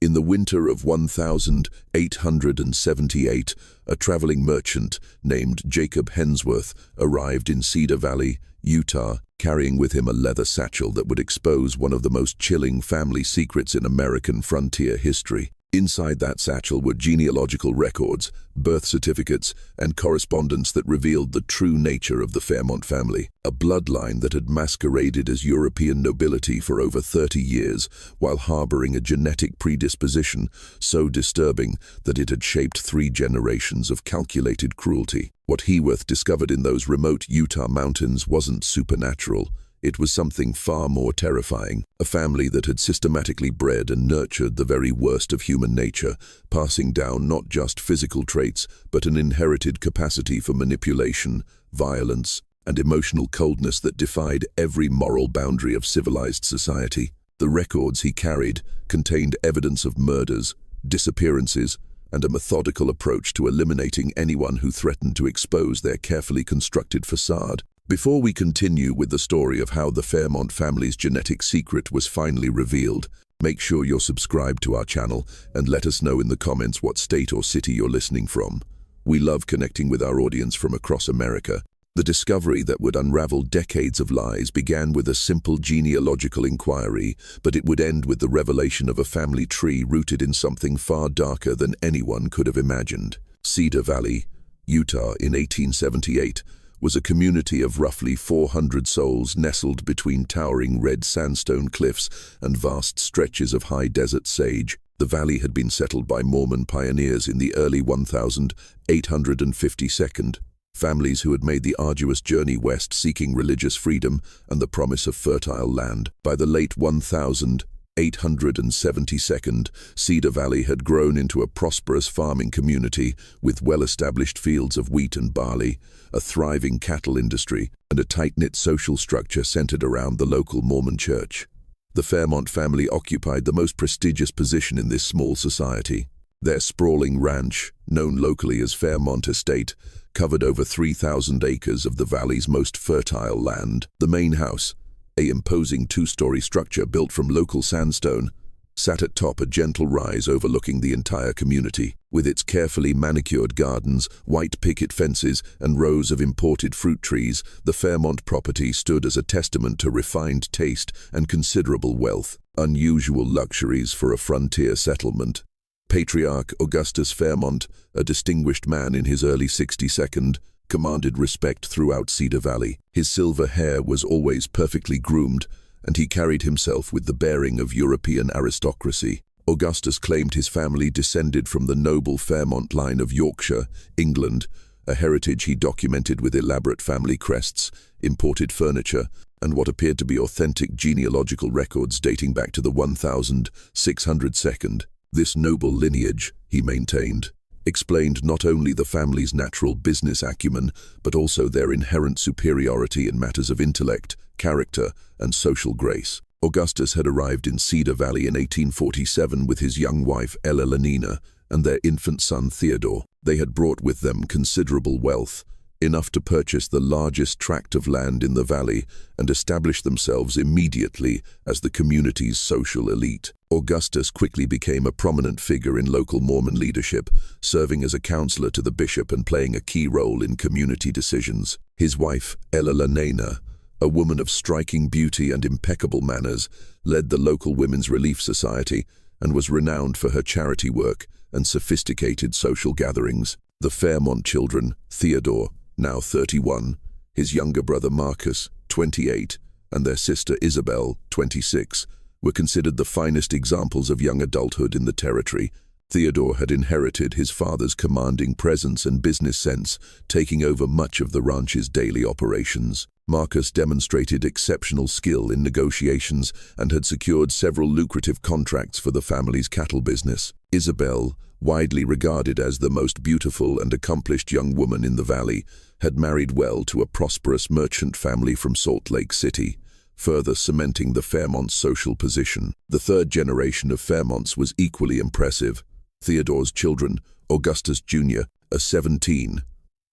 In the winter of 1878, a traveling merchant named Jacob Hensworth arrived in Cedar Valley, Utah, carrying with him a leather satchel that would expose one of the most chilling family secrets in American frontier history. Inside that satchel were genealogical records, birth certificates, and correspondence that revealed the true nature of the Fairmont family, a bloodline that had masqueraded as European nobility for over 30 years, while harboring a genetic predisposition so disturbing that it had shaped 3 generations of calculated cruelty. What Hensworth discovered in those remote Utah mountains wasn't supernatural. It was something far more terrifying, a family that had systematically bred and nurtured the very worst of human nature, passing down not just physical traits, but an inherited capacity for manipulation, violence, and emotional coldness that defied every moral boundary of civilized society. The records he carried contained evidence of murders, disappearances, and a methodical approach to eliminating anyone who threatened to expose their carefully constructed facade. Before we continue with the story of how the Fairmont family's genetic secret was finally revealed, make sure you're subscribed to our channel and let us know in the comments what state or city you're listening from. We love connecting with our audience from across America. The discovery that would unravel decades of lies began with a simple genealogical inquiry, but it would end with the revelation of a family tree rooted in something far darker than anyone could have imagined. Cedar Valley, Utah, in 1878, was a community of roughly 400 souls nestled between towering red sandstone cliffs and vast stretches of high desert sage. The valley had been settled by Mormon pioneers in the early 1852, families who had made the arduous journey west seeking religious freedom and the promise of fertile land. By the late 1872, Cedar Valley had grown into a prosperous farming community with well-established fields of wheat and barley, a thriving cattle industry, and a tight-knit social structure centered around the local Mormon church. The Fairmont family occupied the most prestigious position in this small society. Their sprawling ranch, known locally as Fairmont Estate, covered over 3,000 acres of the valley's most fertile land. The main house, an imposing 2-story structure built from local sandstone, sat atop a gentle rise overlooking the entire community. With its carefully manicured gardens, white picket fences, and rows of imported fruit trees, the Fairmont property stood as a testament to refined taste and considerable wealth, unusual luxuries for a frontier settlement. Patriarch Augustus Fairmont, a distinguished man in his early 62nd, commanded respect throughout Cedar Valley. His silver hair was always perfectly groomed, and he carried himself with the bearing of European aristocracy. Augustus claimed his family descended from the noble Fairmont line of Yorkshire, England, a heritage he documented with elaborate family crests, imported furniture, and what appeared to be authentic genealogical records dating back to the 1602. This noble lineage, he maintained, explained not only the family's natural business acumen, but also their inherent superiority in matters of intellect, character, and social grace. Augustus had arrived in Cedar Valley in 1847 with his young wife Ella Lenina and their infant son Theodore. They had brought with them considerable wealth, enough to purchase the largest tract of land in the valley and establish themselves immediately as the community's social elite. Augustus quickly became a prominent figure in local Mormon leadership, serving as a counselor to the bishop and playing a key role in community decisions. His wife, Ella Lenina, a woman of striking beauty and impeccable manners, led the local Women's Relief Society and was renowned for her charity work and sophisticated social gatherings. The Fairmont children, Theodore, now 31, his younger brother Marcus, 28, and their sister Isabel, 26, were considered the finest examples of young adulthood in the territory. Theodore had inherited his father's commanding presence and business sense, taking over much of the ranch's daily operations. Marcus demonstrated exceptional skill in negotiations and had secured several lucrative contracts for the family's cattle business. Isabel, widely regarded as the most beautiful and accomplished young woman in the valley, had married well to a prosperous merchant family from Salt Lake City, further cementing the Fairmont's social position. The third generation of Fairmonts was equally impressive. Theodore's children, Augustus Jr., a 17,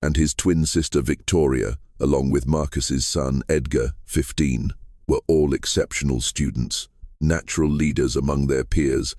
and his twin sister Victoria, along with Marcus's son Edgar, 15, were all exceptional students, natural leaders among their peers,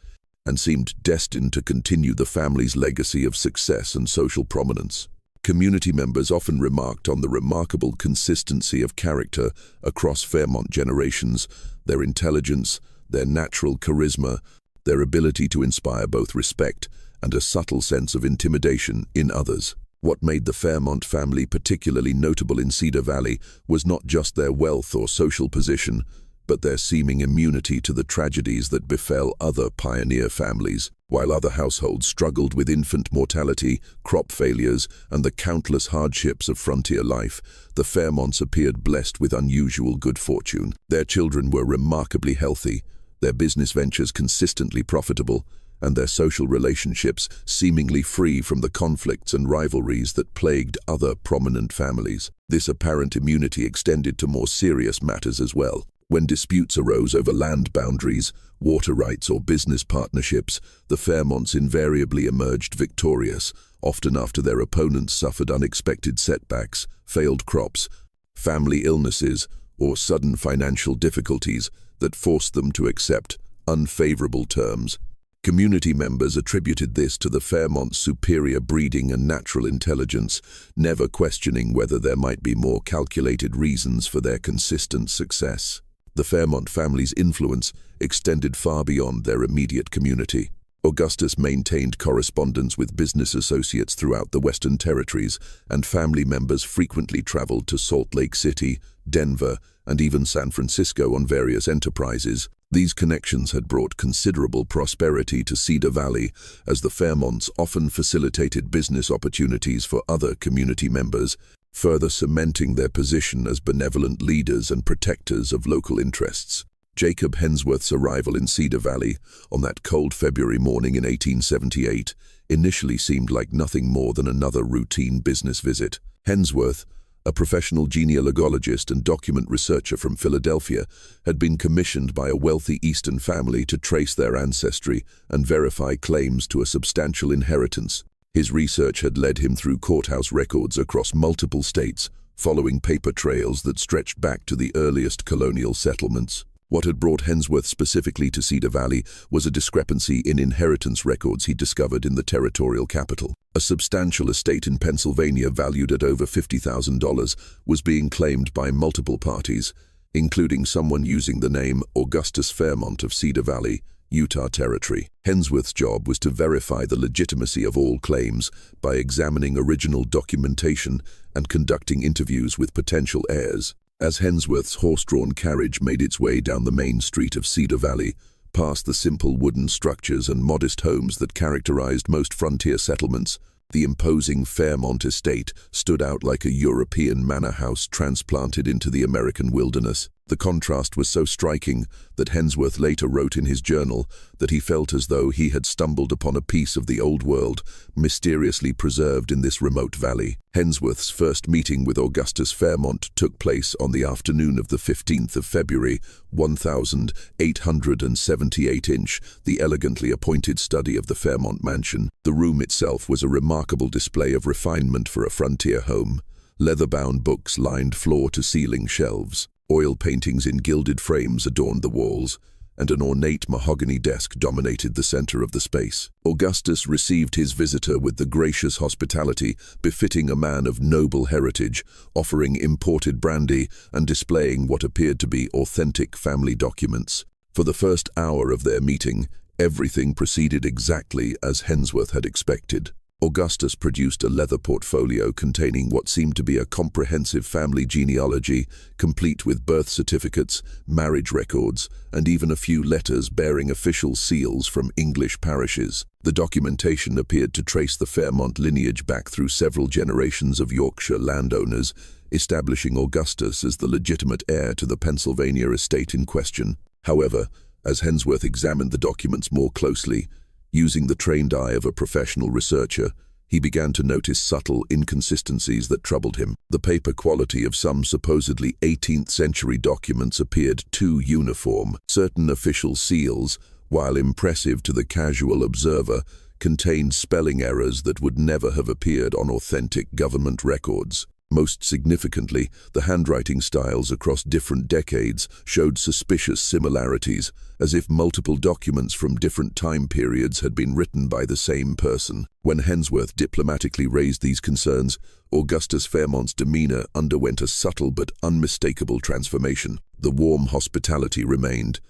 and seemed destined to continue the family's legacy of success and social prominence. Community members often remarked on the remarkable consistency of character across Fairmont generations, their intelligence, their natural charisma, their ability to inspire both respect and a subtle sense of intimidation in others. What made the Fairmont family particularly notable in Cedar Valley was not just their wealth or social position, but their seeming immunity to the tragedies that befell other pioneer families. While other households struggled with infant mortality, crop failures, and the countless hardships of frontier life, the Fairmonts appeared blessed with unusual good fortune. Their children were remarkably healthy, their business ventures consistently profitable, and their social relationships seemingly free from the conflicts and rivalries that plagued other prominent families. This apparent immunity extended to more serious matters as well. When disputes arose over land boundaries, water rights, or business partnerships, the Fairmonts invariably emerged victorious, often after their opponents suffered unexpected setbacks, failed crops, family illnesses, or sudden financial difficulties that forced them to accept unfavorable terms. Community members attributed this to the Fairmont's superior breeding and natural intelligence, never questioning whether there might be more calculated reasons for their consistent success. The Fairmont family's influence extended far beyond their immediate community. Augustus maintained correspondence with business associates throughout the Western Territories, and family members frequently traveled to Salt Lake City, Denver, and even San Francisco on various enterprises. These connections had brought considerable prosperity to Cedar Valley, as the Fairmonts often facilitated business opportunities for other community members, further cementing their position as benevolent leaders and protectors of local interests. Jacob Hensworth's arrival in Cedar Valley on that cold February morning in 1878 initially seemed like nothing more than another routine business visit. Hensworth, a professional genealogist and document researcher from Philadelphia, had been commissioned by a wealthy Eastern family to trace their ancestry and verify claims to a substantial inheritance. His research had led him through courthouse records across multiple states, following paper trails that stretched back to the earliest colonial settlements. What had brought Hensworth specifically to Cedar Valley was a discrepancy in inheritance records he discovered in the territorial capital. A substantial estate in Pennsylvania valued at over $50,000 was being claimed by multiple parties, including someone using the name Augustus Fairmont of Cedar Valley, Utah Territory. Hensworth's job was to verify the legitimacy of all claims by examining original documentation and conducting interviews with potential heirs. As Hensworth's horse-drawn carriage made its way down the main street of Cedar Valley, past the simple wooden structures and modest homes that characterized most frontier settlements, the imposing Fairmont estate stood out like a European manor house transplanted into the American wilderness. The contrast was so striking that Hensworth later wrote in his journal that he felt as though he had stumbled upon a piece of the old world, mysteriously preserved in this remote valley. Hensworth's first meeting with Augustus Fairmont took place on the afternoon of the 15th of February, 1878, the elegantly appointed study of the Fairmont mansion. The room itself was a remarkable display of refinement for a frontier home. Leather-bound books lined floor-to-ceiling shelves. Oil paintings in gilded frames adorned the walls, and an ornate mahogany desk dominated the center of the space. Augustus received his visitor with the gracious hospitality befitting a man of noble heritage, offering imported brandy and displaying what appeared to be authentic family documents. For the first hour of their meeting, everything proceeded exactly as Hensworth had expected. Augustus produced a leather portfolio containing what seemed to be a comprehensive family genealogy, complete with birth certificates, marriage records, and even a few letters bearing official seals from English parishes. The documentation appeared to trace the Fairmont lineage back through several generations of Yorkshire landowners, establishing Augustus as the legitimate heir to the Pennsylvania estate in question. However, as Hensworth examined the documents more closely, using the trained eye of a professional researcher, he began to notice subtle inconsistencies that troubled him. The paper quality of some supposedly 18th century documents appeared too uniform. Certain official seals, while impressive to the casual observer, contained spelling errors that would never have appeared on authentic government records. Most significantly, the handwriting styles across different decades showed suspicious similarities, as if multiple documents from different time periods had been written by the same person. When Hensworth diplomatically raised these concerns, Augustus Fairmont's demeanor underwent a subtle but unmistakable transformation. The warm hospitality remained,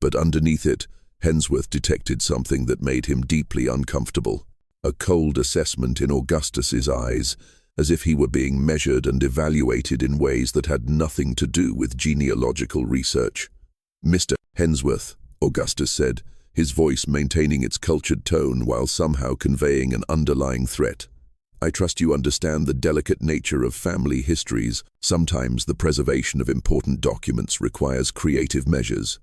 but underneath it, Hensworth detected something that made him deeply uncomfortable. A cold assessment in Augustus's eyes, as if he were being measured and evaluated in ways that had nothing to do with genealogical research. "Mr. Hensworth," Augustus said, his voice maintaining its cultured tone while somehow conveying an underlying threat. "I trust you understand the delicate nature of family histories. Sometimes the preservation of important documents requires creative measures.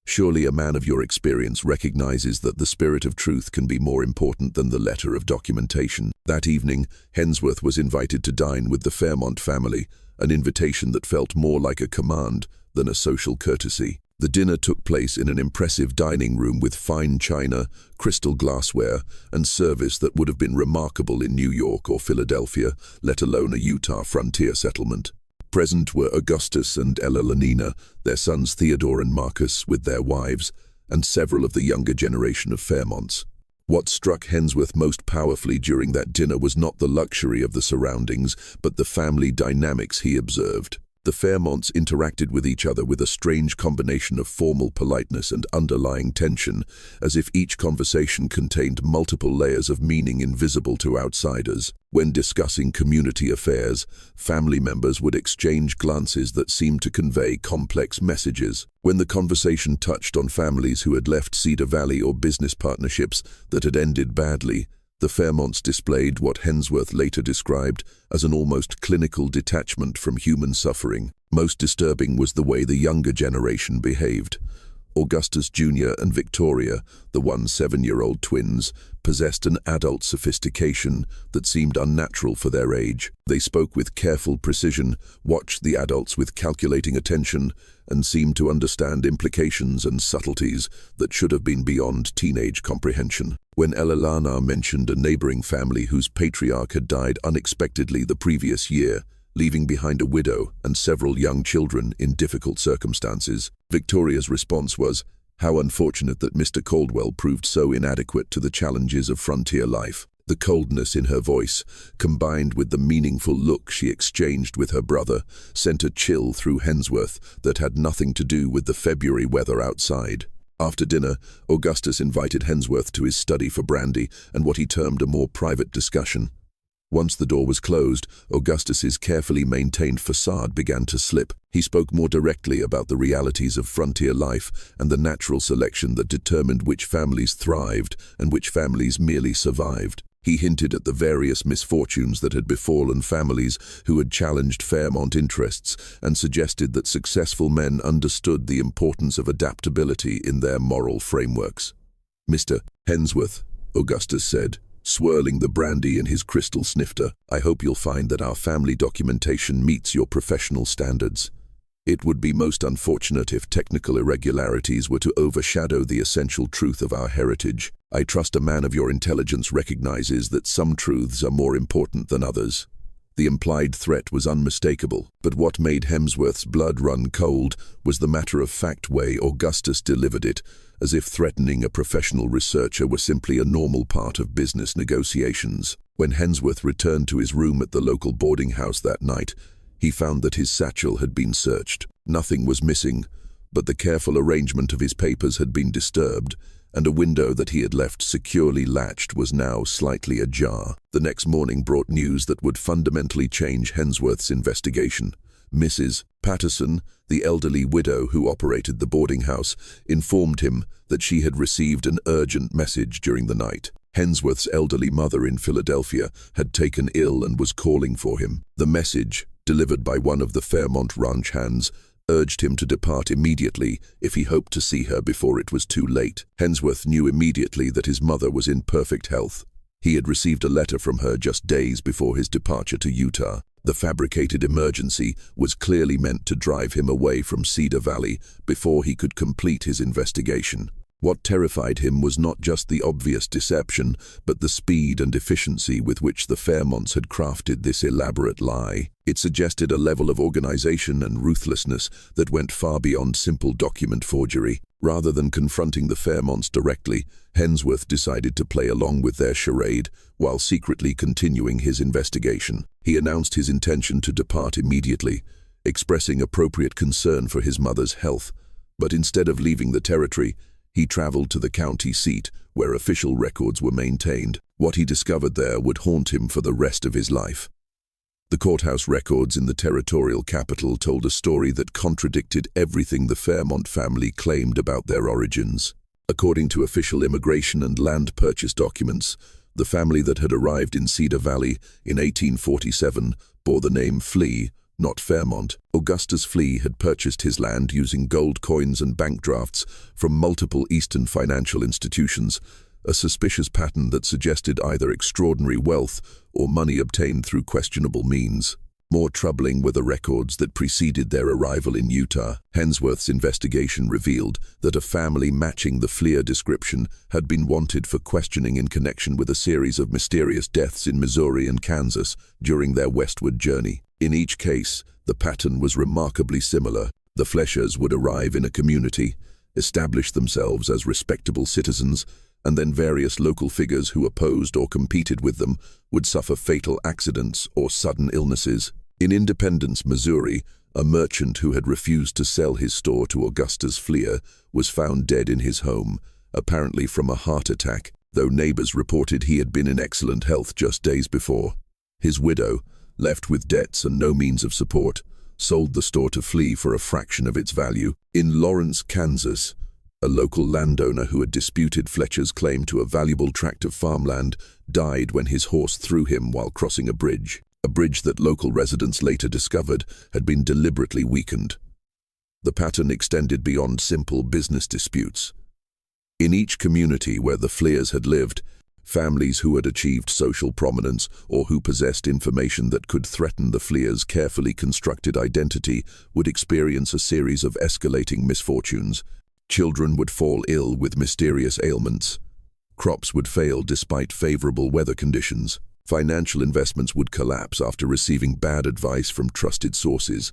Surely a man of your experience recognizes that the spirit of truth can be more important than the letter of documentation." That evening, Hensworth was invited to dine with the Fairmont family, an invitation that felt more like a command than a social courtesy. The dinner took place in an impressive dining room with fine china, crystal glassware, and service that would have been remarkable in New York or Philadelphia, let alone a Utah frontier settlement. Present were Augustus and Ella Lenina, their sons Theodore and Marcus with their wives, and several of the younger generation of Fairmonts. What struck Hensworth most powerfully during that dinner was not the luxury of the surroundings, but the family dynamics he observed. The Fairmonts interacted with each other with a strange combination of formal politeness and underlying tension, as if each conversation contained multiple layers of meaning invisible to outsiders. When discussing community affairs, family members would exchange glances that seemed to convey complex messages. When the conversation touched on families who had left Cedar Valley or business partnerships that had ended badly, the Fairmonts displayed what Hensworth later described as an almost clinical detachment from human suffering. Most disturbing was the way the younger generation behaved. Augustus Jr. and Victoria, the 7-year-old twins, possessed an adult sophistication that seemed unnatural for their age. They spoke with careful precision, watched the adults with calculating attention, and seemed to understand implications and subtleties that should have been beyond teenage comprehension. When Elelana mentioned a neighboring family whose patriarch had died unexpectedly the previous year, leaving behind a widow and several young children in difficult circumstances, Victoria's response was, "How unfortunate that Mr. Caldwell proved so inadequate to the challenges of frontier life." The coldness in her voice, combined with the meaningful look she exchanged with her brother, sent a chill through Hensworth that had nothing to do with the February weather outside. After dinner, Augustus invited Hensworth to his study for brandy and what he termed a more private discussion. Once the door was closed, Augustus's carefully maintained facade began to slip. He spoke more directly about the realities of frontier life and the natural selection that determined which families thrived and which families merely survived. He hinted at the various misfortunes that had befallen families who had challenged Fairmont interests and suggested that successful men understood the importance of adaptability in their moral frameworks. "Mr. Hensworth," Augustus said, swirling the brandy in his crystal snifter, "I hope you'll find that our family documentation meets your professional standards. It would be most unfortunate if technical irregularities were to overshadow the essential truth of our heritage. I trust a man of your intelligence recognizes that some truths are more important than others." The implied threat was unmistakable, but what made Hemsworth's blood run cold was the matter-of-fact way Augustus delivered it, as if threatening a professional researcher were simply a normal part of business negotiations. When Hensworth returned to his room at the local boarding house that night, he found that his satchel had been searched. Nothing was missing, but the careful arrangement of his papers had been disturbed, and a window that he had left securely latched was now slightly ajar. The next morning brought news that would fundamentally change Hensworth's investigation. Mrs. Patterson, the elderly widow who operated the boarding house, informed him that she had received an urgent message during the night. Hensworth's elderly mother in Philadelphia had taken ill and was calling for him. The message, delivered by one of the Fairmont ranch hands, urged him to depart immediately if he hoped to see her before it was too late. Hensworth knew immediately that his mother was in perfect health. He had received a letter from her just days before his departure to Utah. The fabricated emergency was clearly meant to drive him away from Cedar Valley before he could complete his investigation. What terrified him was not just the obvious deception, but the speed and efficiency with which the Fairmonts had crafted this elaborate lie. It suggested a level of organization and ruthlessness that went far beyond simple document forgery. Rather than confronting the Fairmonts directly, Hensworth decided to play along with their charade while secretly continuing his investigation. He announced his intention to depart immediately, expressing appropriate concern for his mother's health. But instead of leaving the territory, he traveled to the county seat, where official records were maintained. What he discovered there would haunt him for the rest of his life. The courthouse records in the territorial capital told a story that contradicted everything the Fairmont family claimed about their origins. According to official immigration and land purchase documents, the family that had arrived in Cedar Valley in 1847 bore the name Flea, not Fairmont. Augustus Flea had purchased his land using gold coins and bank drafts from multiple Eastern financial institutions, a suspicious pattern that suggested either extraordinary wealth or money obtained through questionable means. More troubling were the records that preceded their arrival in Utah. Hensworth's investigation revealed that a family matching the Flea description had been wanted for questioning in connection with a series of mysterious deaths in Missouri and Kansas during their westward journey. In each case, the pattern was remarkably similar. The Fleshers would arrive in a community, establish themselves as respectable citizens, and then various local figures who opposed or competed with them would suffer fatal accidents or sudden illnesses. In Independence, Missouri, a merchant who had refused to sell his store to Augustus Flea was found dead in his home, apparently from a heart attack, though neighbors reported he had been in excellent health just days before. His widow, left with debts and no means of support, sold the store to Flea for a fraction of its value. In Lawrence, Kansas, a local landowner who had disputed Fletcher's claim to a valuable tract of farmland died when his horse threw him while crossing a bridge that local residents later discovered had been deliberately weakened. The pattern extended beyond simple business disputes. In each community where the Fleas had lived, families who had achieved social prominence or who possessed information that could threaten the Fleas' carefully constructed identity would experience a series of escalating misfortunes. Children would fall ill with mysterious ailments. Crops would fail despite favorable weather conditions. Financial investments would collapse after receiving bad advice from trusted sources.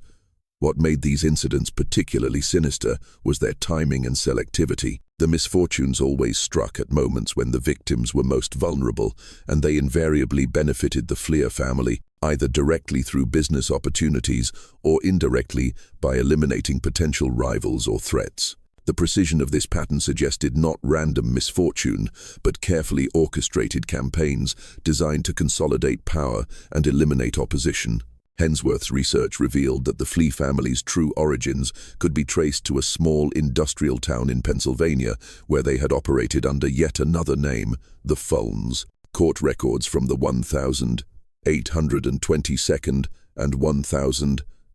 What made these incidents particularly sinister was their timing and selectivity. The misfortunes always struck at moments when the victims were most vulnerable, and they invariably benefited the Flea family, either directly through business opportunities or indirectly by eliminating potential rivals or threats. The precision of this pattern suggested not random misfortune, but carefully orchestrated campaigns designed to consolidate power and eliminate opposition. Hensworth's research revealed that the Flea family's true origins could be traced to a small industrial town in Pennsylvania, where they had operated under yet another name, the Fulns. Court records from the 1822nd and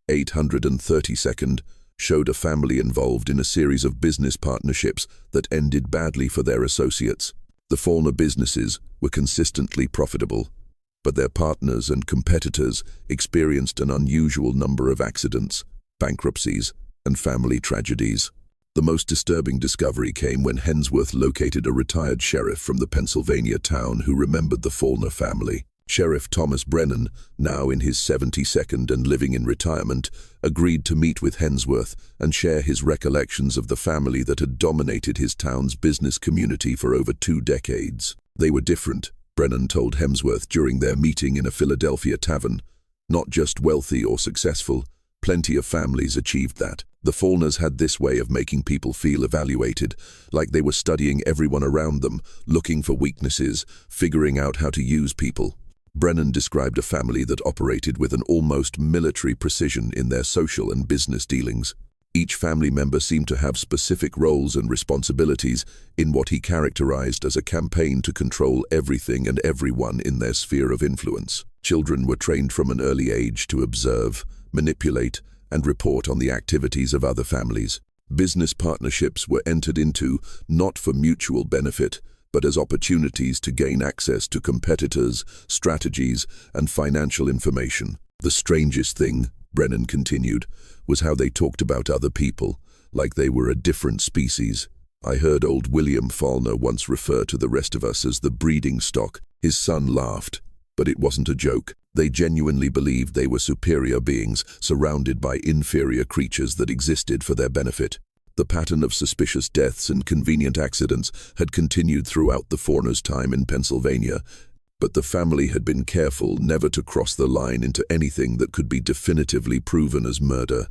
1832nd showed a family involved in a series of business partnerships that ended badly for their associates. The Fulner businesses were consistently profitable, but their partners and competitors experienced an unusual number of accidents, bankruptcies, and family tragedies. The most disturbing discovery came when Hensworth located a retired sheriff from the Pennsylvania town who remembered the Fulner family. Sheriff Thomas Brennan, now in his 72nd and living in retirement, agreed to meet with Hensworth and share his recollections of the family that had dominated his town's business community for over 2 decades. They were different, Brennan told Hensworth during their meeting in a Philadelphia tavern. Not just wealthy or successful, plenty of families achieved that. The Fulners had this way of making people feel evaluated, like they were studying everyone around them, looking for weaknesses, figuring out how to use people. Brennan described a family that operated with an almost military precision in their social and business dealings. Each family member seemed to have specific roles and responsibilities in what he characterized as a campaign to control everything and everyone in their sphere of influence. Children were trained from an early age to observe, manipulate, and report on the activities of other families. Business partnerships were entered into not for mutual benefit, but as opportunities to gain access to competitors, strategies, and financial information. The strangest thing, Brennan continued, was how they talked about other people, like they were a different species. I heard old William Faulkner once refer to the rest of us as the breeding stock. His son laughed, but it wasn't a joke. They genuinely believed they were superior beings, surrounded by inferior creatures that existed for their benefit. The pattern of suspicious deaths and convenient accidents had continued throughout the Faulkners' time in Pennsylvania, but the family had been careful never to cross the line into anything that could be definitively proven as murder.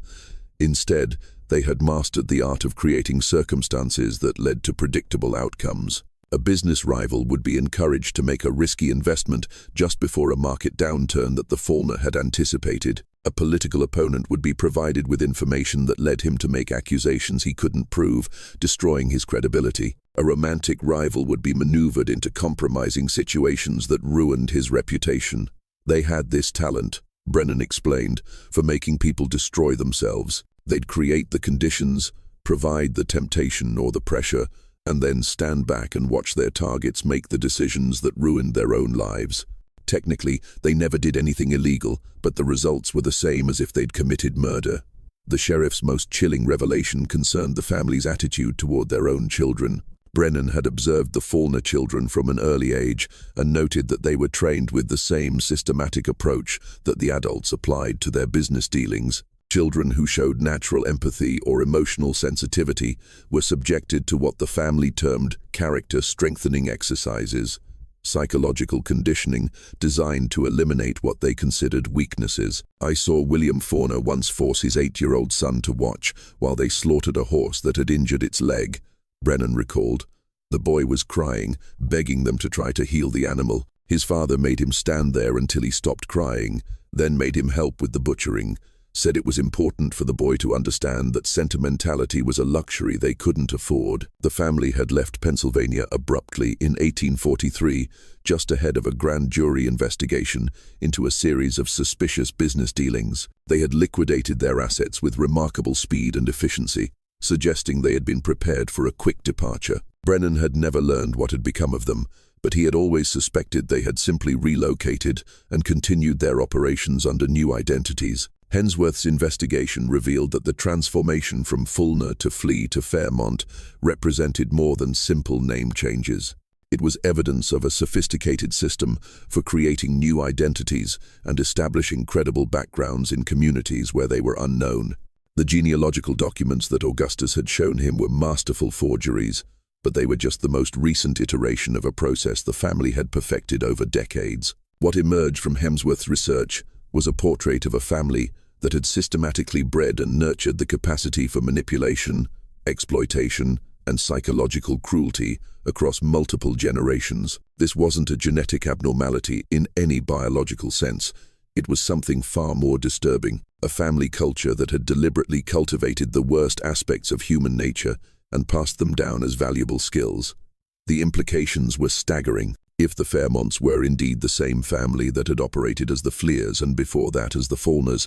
Instead, they had mastered the art of creating circumstances that led to predictable outcomes. A business rival would be encouraged to make a risky investment just before a market downturn that the Faulkner had anticipated. A political opponent would be provided with information that led him to make accusations he couldn't prove, destroying his credibility. A romantic rival would be maneuvered into compromising situations that ruined his reputation. They had this talent, Brennan explained, for making people destroy themselves. They'd create the conditions, provide the temptation or the pressure, and then stand back and watch their targets make the decisions that ruined their own lives. Technically, they never did anything illegal, but the results were the same as if they'd committed murder. The sheriff's most chilling revelation concerned the family's attitude toward their own children. Brennan had observed the Faulkner children from an early age and noted that they were trained with the same systematic approach that the adults applied to their business dealings. Children who showed natural empathy or emotional sensitivity were subjected to what the family termed character-strengthening exercises, psychological conditioning designed to eliminate what they considered weaknesses. I saw William Faulkner once force his 8-year-old son to watch while they slaughtered a horse that had injured its leg, Brennan recalled. The boy was crying, begging them to try to heal the animal. His father made him stand there until he stopped crying, then made him help with the butchering. Said it was important for the boy to understand that sentimentality was a luxury they couldn't afford. The family had left Pennsylvania abruptly in 1843, just ahead of a grand jury investigation into a series of suspicious business dealings. They had liquidated their assets with remarkable speed and efficiency, suggesting they had been prepared for a quick departure. Brennan had never learned what had become of them, but he had always suspected they had simply relocated and continued their operations under new identities. Hensworth's investigation revealed that the transformation from Faulkner to Flea to Fairmont represented more than simple name changes. It was evidence of a sophisticated system for creating new identities and establishing credible backgrounds in communities where they were unknown. The genealogical documents that Augustus had shown him were masterful forgeries, but they were just the most recent iteration of a process the family had perfected over decades. What emerged from Hemsworth's research was a portrait of a family that had systematically bred and nurtured the capacity for manipulation, exploitation, and psychological cruelty across multiple generations. This wasn't a genetic abnormality in any biological sense. It was something far more disturbing, a family culture that had deliberately cultivated the worst aspects of human nature and passed them down as valuable skills. The implications were staggering. If the Fairmonts were indeed the same family that had operated as the Fleers and before that as the Faulkners,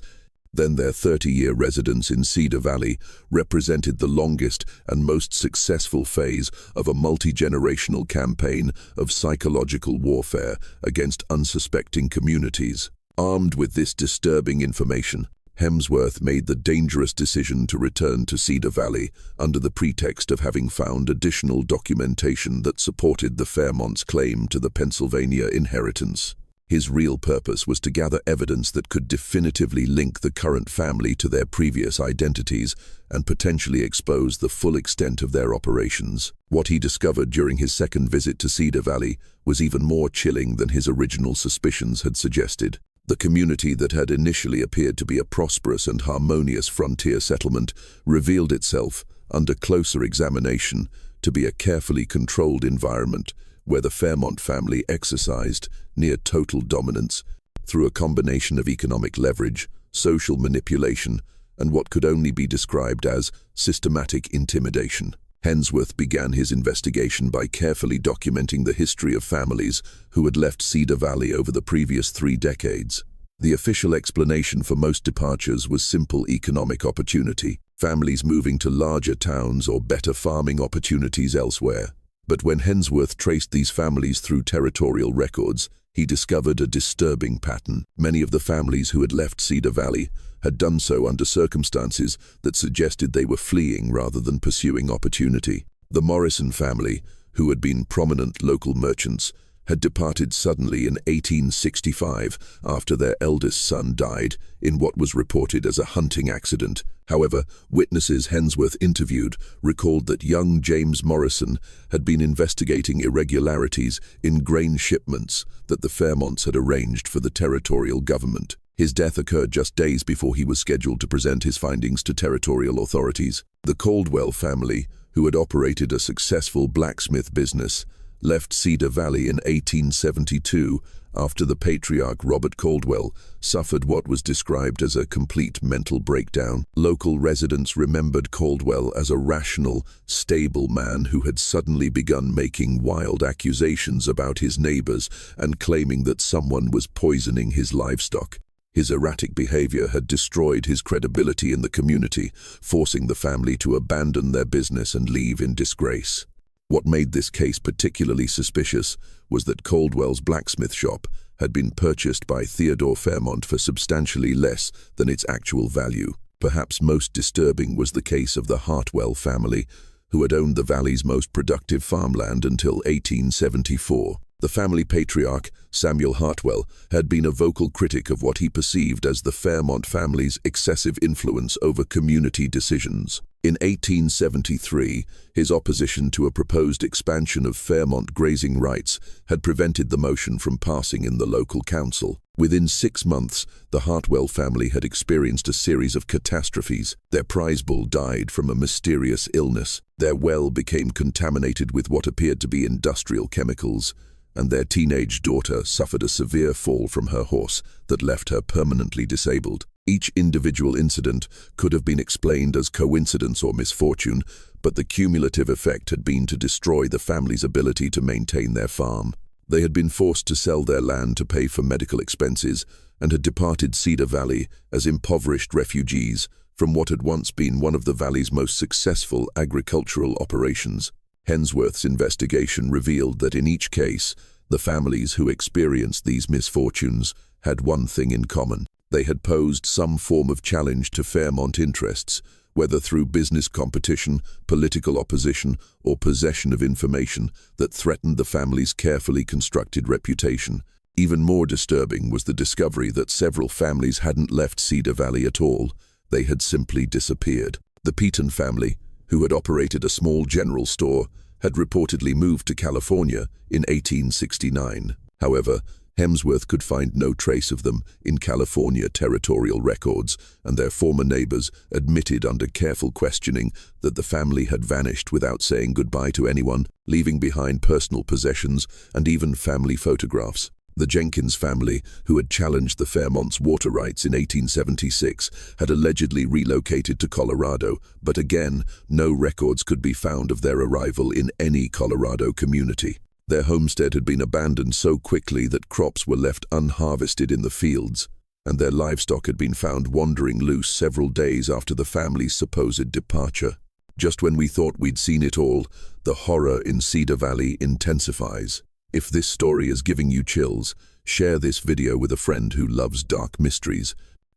then their 30-year residence in Cedar Valley represented the longest and most successful phase of a multi-generational campaign of psychological warfare against unsuspecting communities. Armed with this disturbing information, Hemsworth made the dangerous decision to return to Cedar Valley under the pretext of having found additional documentation that supported the Fairmonts' claim to the Pennsylvania inheritance. His real purpose was to gather evidence that could definitively link the current family to their previous identities and potentially expose the full extent of their operations. What he discovered during his second visit to Cedar Valley was even more chilling than his original suspicions had suggested. The community that had initially appeared to be a prosperous and harmonious frontier settlement revealed itself, under closer examination, to be a carefully controlled environment where the Fairmont family exercised near total dominance through a combination of economic leverage, social manipulation, and what could only be described as systematic intimidation. Hensworth began his investigation by carefully documenting the history of families who had left Cedar Valley over the previous 3 decades. The official explanation for most departures was simple economic opportunity, families moving to larger towns or better farming opportunities elsewhere. But when Hensworth traced these families through territorial records, he discovered a disturbing pattern. Many of the families who had left Cedar Valley had done so under circumstances that suggested they were fleeing rather than pursuing opportunity. The Morrison family, who had been prominent local merchants, had departed suddenly in 1865 after their eldest son died in what was reported as a hunting accident. However, witnesses Hensworth interviewed recalled that young James Morrison had been investigating irregularities in grain shipments that the Fairmonts had arranged for the territorial government. His death occurred just days before he was scheduled to present his findings to territorial authorities. The Caldwell family, who had operated a successful blacksmith business, left Cedar Valley in 1872 after the patriarch Robert Caldwell suffered what was described as a complete mental breakdown. Local residents remembered Caldwell as a rational, stable man who had suddenly begun making wild accusations about his neighbors and claiming that someone was poisoning his livestock. His erratic behavior had destroyed his credibility in the community, forcing the family to abandon their business and leave in disgrace. What made this case particularly suspicious was that Caldwell's blacksmith shop had been purchased by Theodore Fairmont for substantially less than its actual value. Perhaps most disturbing was the case of the Hartwell family, who had owned the valley's most productive farmland until 1874. The family patriarch, Samuel Hartwell, had been a vocal critic of what he perceived as the Fairmont family's excessive influence over community decisions. In 1873, his opposition to a proposed expansion of Fairmont grazing rights had prevented the motion from passing in the local council. Within 6 months, the Hartwell family had experienced a series of catastrophes. Their prize bull died from a mysterious illness, their well became contaminated with what appeared to be industrial chemicals, and their teenage daughter suffered a severe fall from her horse that left her permanently disabled. Each individual incident could have been explained as coincidence or misfortune, but the cumulative effect had been to destroy the family's ability to maintain their farm. They had been forced to sell their land to pay for medical expenses and had departed Cedar Valley as impoverished refugees from what had once been one of the valley's most successful agricultural operations. Hensworth's investigation revealed that in each case, the families who experienced these misfortunes had one thing in common. They had posed some form of challenge to Fairmont interests, whether through business competition, political opposition, or possession of information that threatened the family's carefully constructed reputation. Even more disturbing was the discovery that several families hadn't left Cedar Valley at all. They had simply disappeared. The Peton family, who had operated a small general store, had reportedly moved to California in 1869. However, Hemsworth could find no trace of them in California territorial records, and their former neighbors admitted under careful questioning that the family had vanished without saying goodbye to anyone, leaving behind personal possessions and even family photographs. The Jenkins family, who had challenged the Fairmont's water rights in 1876, had allegedly relocated to Colorado, but again, no records could be found of their arrival in any Colorado community. Their homestead had been abandoned so quickly that crops were left unharvested in the fields, and their livestock had been found wandering loose several days after the family's supposed departure. Just when we thought we'd seen it all, the horror in Cedar Valley intensifies. If this story is giving you chills, share this video with a friend who loves dark mysteries.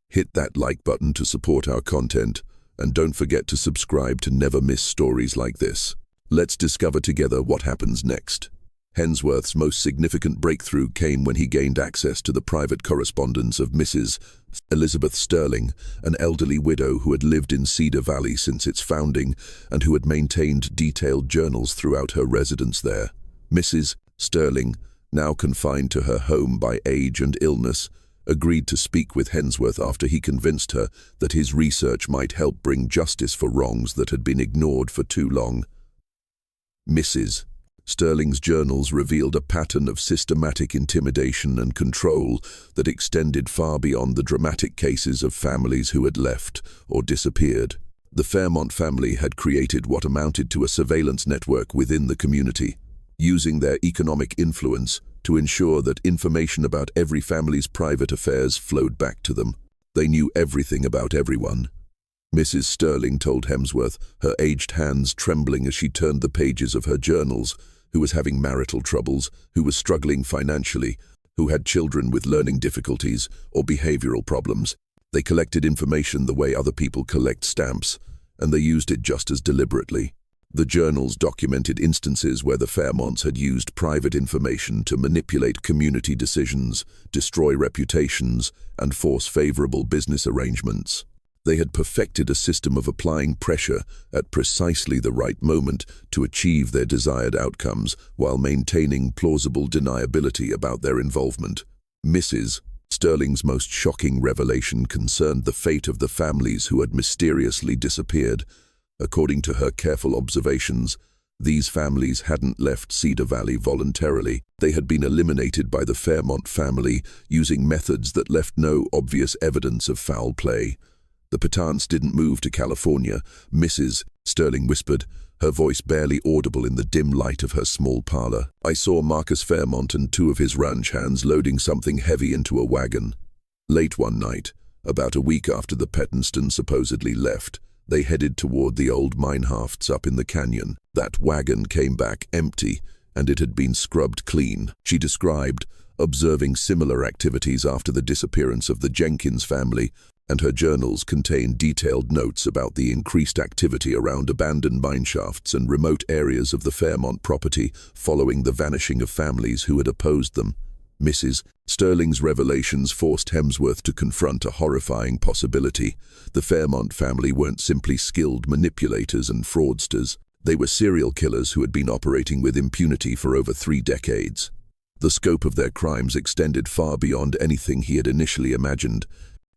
Hit that like button to support our content, and don't forget to subscribe to never miss stories like this. Let's discover together what happens next. Hensworth's most significant breakthrough came when he gained access to the private correspondence of Mrs. Elizabeth Sterling, an elderly widow who had lived in Cedar Valley since its founding and who had maintained detailed journals throughout her residence there. Mrs. Sterling, now confined to her home by age and illness, agreed to speak with Hensworth after he convinced her that his research might help bring justice for wrongs that had been ignored for too long. Mrs. Sterling's journals revealed a pattern of systematic intimidation and control that extended far beyond the dramatic cases of families who had left or disappeared. The Fairmont family had created what amounted to a surveillance network within the community, using their economic influence to ensure that information about every family's private affairs flowed back to them. They knew everything about everyone. Mrs. Sterling told Hemsworth, her aged hands trembling as she turned the pages of her journals, who was having marital troubles, who was struggling financially, who had children with learning difficulties or behavioral problems. They collected information the way other people collect stamps, and they used it just as deliberately. The journals documented instances where the Fairmonts had used private information to manipulate community decisions, destroy reputations, and force favorable business arrangements. They had perfected a system of applying pressure at precisely the right moment to achieve their desired outcomes while maintaining plausible deniability about their involvement. Mrs. Sterling's most shocking revelation concerned the fate of the families who had mysteriously disappeared. According to her careful observations, these families hadn't left Cedar Valley voluntarily. They had been eliminated by the Fairmont family using methods that left no obvious evidence of foul play. The Patants didn't move to California, Mrs. Sterling whispered, her voice barely audible in the dim light of her small parlor. I saw Marcus Fairmont and two of his ranch hands loading something heavy into a wagon. Late one night, about a week after the Pettonston supposedly left, they headed toward the old mine shafts up in the canyon. That wagon came back empty, and it had been scrubbed clean, she described, observing similar activities after the disappearance of the Jenkins family, and her journals contained detailed notes about the increased activity around abandoned mine shafts and remote areas of the Fairmont property following the vanishing of families who had opposed them. Mrs. Sterling's revelations forced Hemsworth to confront a horrifying possibility. The Fairmont family weren't simply skilled manipulators and fraudsters. They were serial killers who had been operating with impunity for over 3 decades. The scope of their crimes extended far beyond anything he had initially imagined,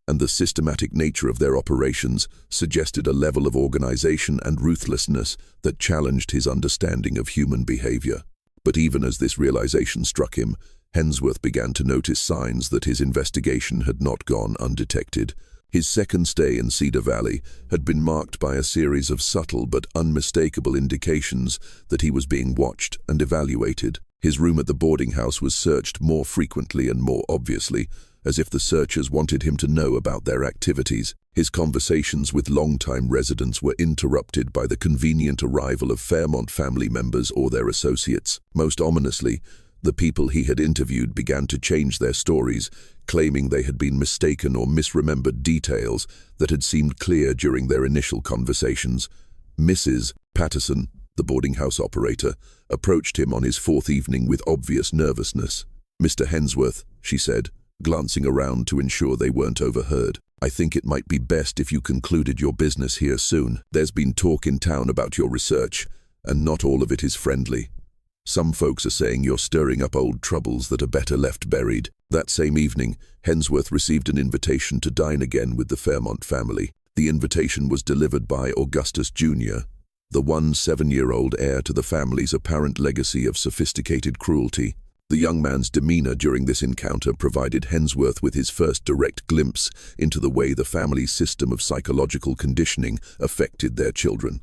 and the systematic nature of their operations suggested a level of organization and ruthlessness that challenged his understanding of human behavior. But even as this realization struck him, Hemsworth began to notice signs that his investigation had not gone undetected. His second stay in Cedar Valley had been marked by a series of subtle but unmistakable indications that he was being watched and evaluated. His room at the boarding house was searched more frequently and more obviously, as if the searchers wanted him to know about their activities. His conversations with longtime residents were interrupted by the convenient arrival of Fairmont family members or their associates. Most ominously, the people he had interviewed began to change their stories, claiming they had been mistaken or misremembered details that had seemed clear during their initial conversations. Mrs. Patterson, the boarding house operator, approached him on his 4th evening with obvious nervousness. "Mr. Hemsworth," she said, glancing around to ensure they weren't overheard, "I think it might be best if you concluded your business here soon. There's been talk in town about your research, and not all of it is friendly. Some folks are saying you're stirring up old troubles that are better left buried." That same evening, Hemsworth received an invitation to dine again with the Fairmont family. The invitation was delivered by Augustus Jr., the 7-year-old heir to the family's apparent legacy of sophisticated cruelty. The young man's demeanor during this encounter provided Hemsworth with his first direct glimpse into the way the family's system of psychological conditioning affected their children.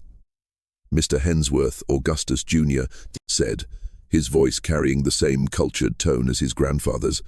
"Mr. Hemsworth," Augustus Jr. said, his voice carrying the same cultured tone as his grandfather's,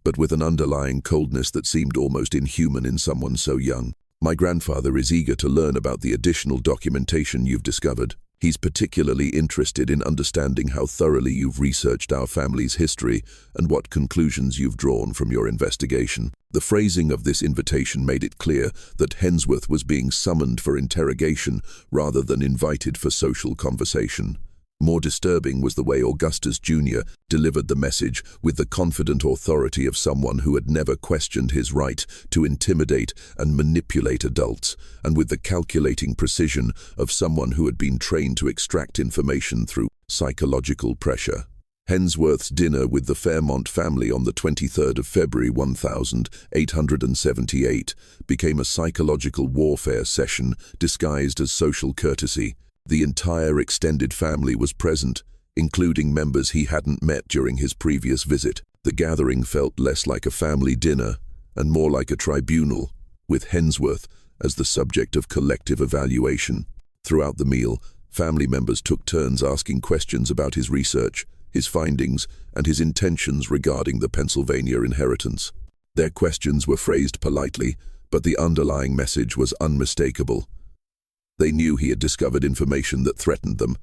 but with an underlying coldness that seemed almost inhuman in someone so young. "My grandfather is eager to learn about the additional documentation you've discovered. He's particularly interested in understanding how thoroughly you've researched our family's history and what conclusions you've drawn from your investigation." The phrasing of this invitation made it clear that Hemsworth was being summoned for interrogation rather than invited for social conversation. More disturbing was the way Augustus Jr. delivered the message, with the confident authority of someone who had never questioned his right to intimidate and manipulate adults, and with the calculating precision of someone who had been trained to extract information through psychological pressure. Hemsworth's dinner with the Fairmont family on the 23rd of February 1878 became a psychological warfare session disguised as social courtesy. The entire extended family was present, including members he hadn't met during his previous visit. The gathering felt less like a family dinner and more like a tribunal, with Hemsworth as the subject of collective evaluation. Throughout the meal, family members took turns asking questions about his research, his findings, and his intentions regarding the Pennsylvania inheritance. Their questions were phrased politely, but the underlying message was unmistakable. They knew he had discovered information that threatened them,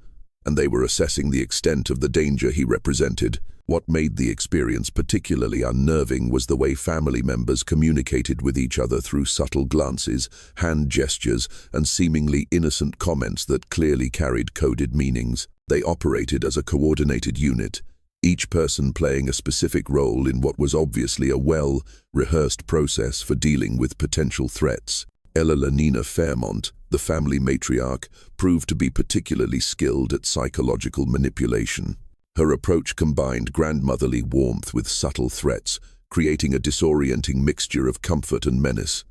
and they were assessing the extent of the danger he represented. What made the experience particularly unnerving was the way family members communicated with each other through subtle glances, hand gestures, and seemingly innocent comments that clearly carried coded meanings. They operated as a coordinated unit, each person playing a specific role in what was obviously a well-rehearsed process for dealing with potential threats. Lenina Fairmont, the family matriarch, proved to be particularly skilled at psychological manipulation. Her approach combined grandmotherly warmth with subtle threats, creating a disorienting mixture of comfort and menace.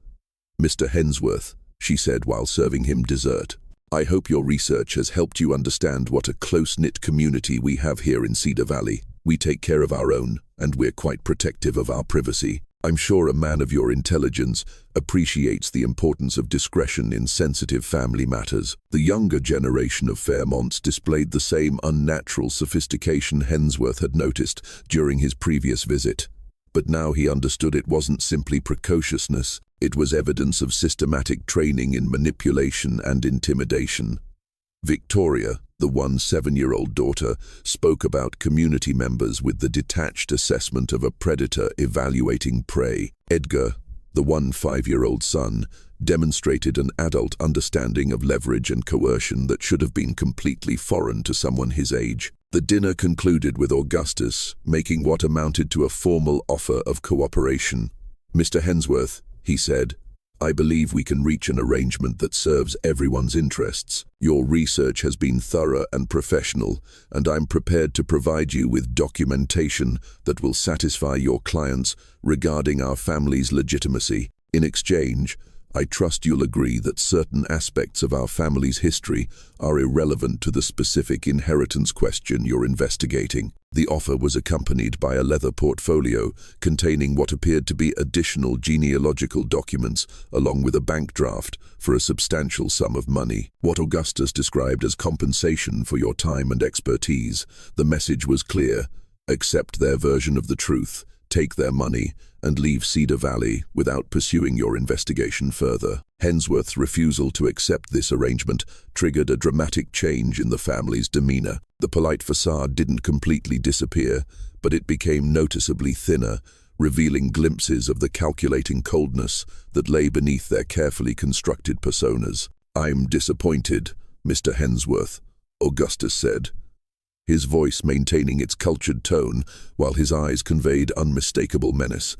"Mr. Hensworth," she said while serving him dessert, "I hope your research has helped you understand what a close-knit community we have here in Cedar Valley. We take care of our own, and we're quite protective of our privacy. I'm sure a man of your intelligence appreciates the importance of discretion in sensitive family matters." The younger generation of Fairmonts displayed the same unnatural sophistication Hensworth had noticed during his previous visit. But now he understood it wasn't simply precociousness, it was evidence of systematic training in manipulation and intimidation. Victoria, the 7-year-old daughter, spoke about community members with the detached assessment of a predator evaluating prey. Edgar, the 5-year-old son, demonstrated an adult understanding of leverage and coercion that should have been completely foreign to someone his age. The dinner concluded with Augustus making what amounted to a formal offer of cooperation. "Mr. Hensworth," he said, "I believe we can reach an arrangement that serves everyone's interests. Your research has been thorough and professional, and I'm prepared to provide you with documentation that will satisfy your clients regarding our family's legitimacy. In exchange, I trust you'll agree that certain aspects of our family's history are irrelevant to the specific inheritance question you're investigating." The offer was accompanied by a leather portfolio containing what appeared to be additional genealogical documents, along with a bank draft for a substantial sum of money. What Augustus described as compensation for your time and expertise, the message was clear: accept their version of the truth, take their money, and leave Cedar Valley without pursuing your investigation further. Hensworth's refusal to accept this arrangement triggered a dramatic change in the family's demeanor. The polite facade didn't completely disappear, but it became noticeably thinner, revealing glimpses of the calculating coldness that lay beneath their carefully constructed personas. "I'm disappointed, Mr. Hensworth," Augustus said, his voice maintaining its cultured tone while his eyes conveyed unmistakable menace.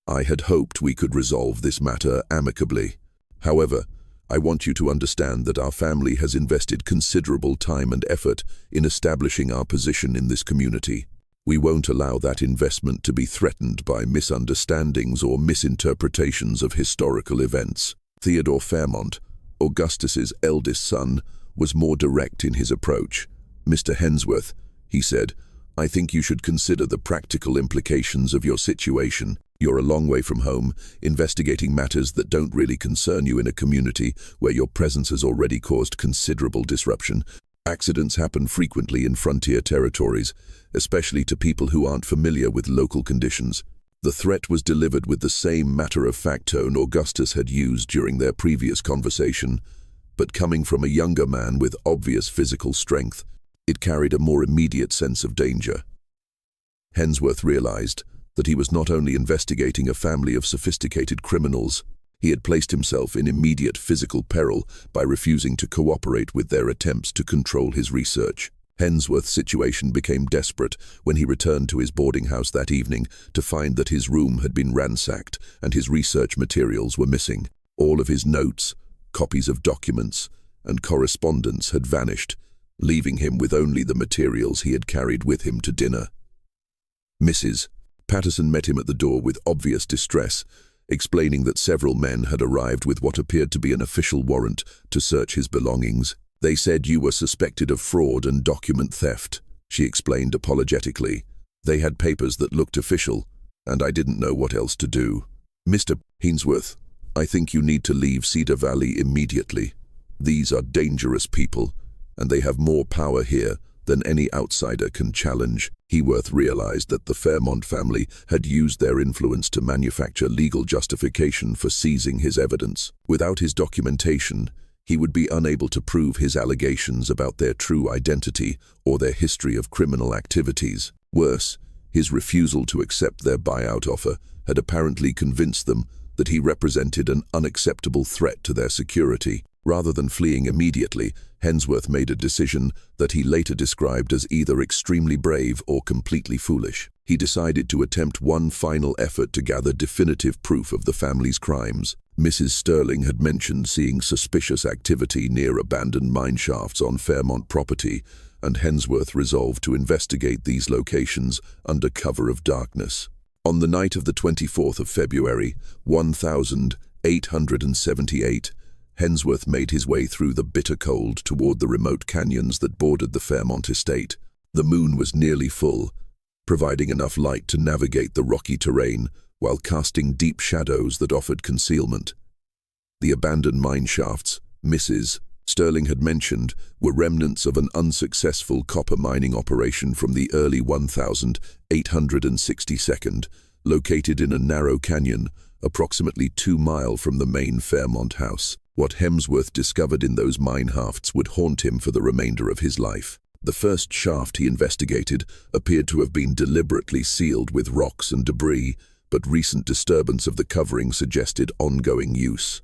"I had hoped we could resolve this matter amicably. However, I want you to understand that our family has invested considerable time and effort in establishing our position in this community. We won't allow that investment to be threatened by misunderstandings or misinterpretations of historical events." Theodore Fairmont, Augustus's eldest son, was more direct in his approach. "Mr. Hensworth," he said, "I think you should consider the practical implications of your situation. You're a long way from home, investigating matters that don't really concern you in a community where your presence has already caused considerable disruption. Accidents happen frequently in frontier territories, especially to people who aren't familiar with local conditions." The threat was delivered with the same matter-of-fact tone Augustus had used during their previous conversation, but coming from a younger man with obvious physical strength, it carried a more immediate sense of danger. Hensworth realized that he was not only investigating a family of sophisticated criminals, he had placed himself in immediate physical peril by refusing to cooperate with their attempts to control his research. Hensworth's situation became desperate when he returned to his boarding house that evening to find that his room had been ransacked and his research materials were missing. All of his notes, copies of documents, and correspondence had vanished, leaving him with only the materials he had carried with him to dinner. Mrs. Patterson met him at the door with obvious distress, explaining that several men had arrived with what appeared to be an official warrant to search his belongings. "They said you were suspected of fraud and document theft," she explained apologetically. "They had papers that looked official, and I didn't know what else to do. Mr. Hensworth, I think you need to leave Cedar Valley immediately. These are dangerous people, and they have more power here than any outsider can challenge." Hensworth realized that the Fairmont family had used their influence to manufacture legal justification for seizing his evidence. Without his documentation, He would be unable to prove his allegations about their true identity or their history of criminal activities. Worse, his refusal to accept their buyout offer had apparently convinced them that he represented an unacceptable threat to their security. Rather than fleeing immediately, Hensworth made a decision that he later described as either extremely brave or completely foolish. He decided to attempt one final effort to gather definitive proof of the family's crimes. Mrs. Sterling had mentioned seeing suspicious activity near abandoned mine shafts on Fairmont property, and Hensworth resolved to investigate these locations under cover of darkness. On the night of the 24th of February, 1878, Hensworth made his way through the bitter cold toward the remote canyons that bordered the Fairmont estate. The moon was nearly full, providing enough light to navigate the rocky terrain while casting deep shadows that offered concealment. The abandoned mine shafts, Mrs. Sterling had mentioned, were remnants of an unsuccessful copper mining operation from the early 1862, located in a narrow canyon approximately 2 miles from the main Fairmont house. What Hensworth discovered in those mine shafts would haunt him for the remainder of his life. The first shaft he investigated appeared to have been deliberately sealed with rocks and debris, but recent disturbance of the covering suggested ongoing use.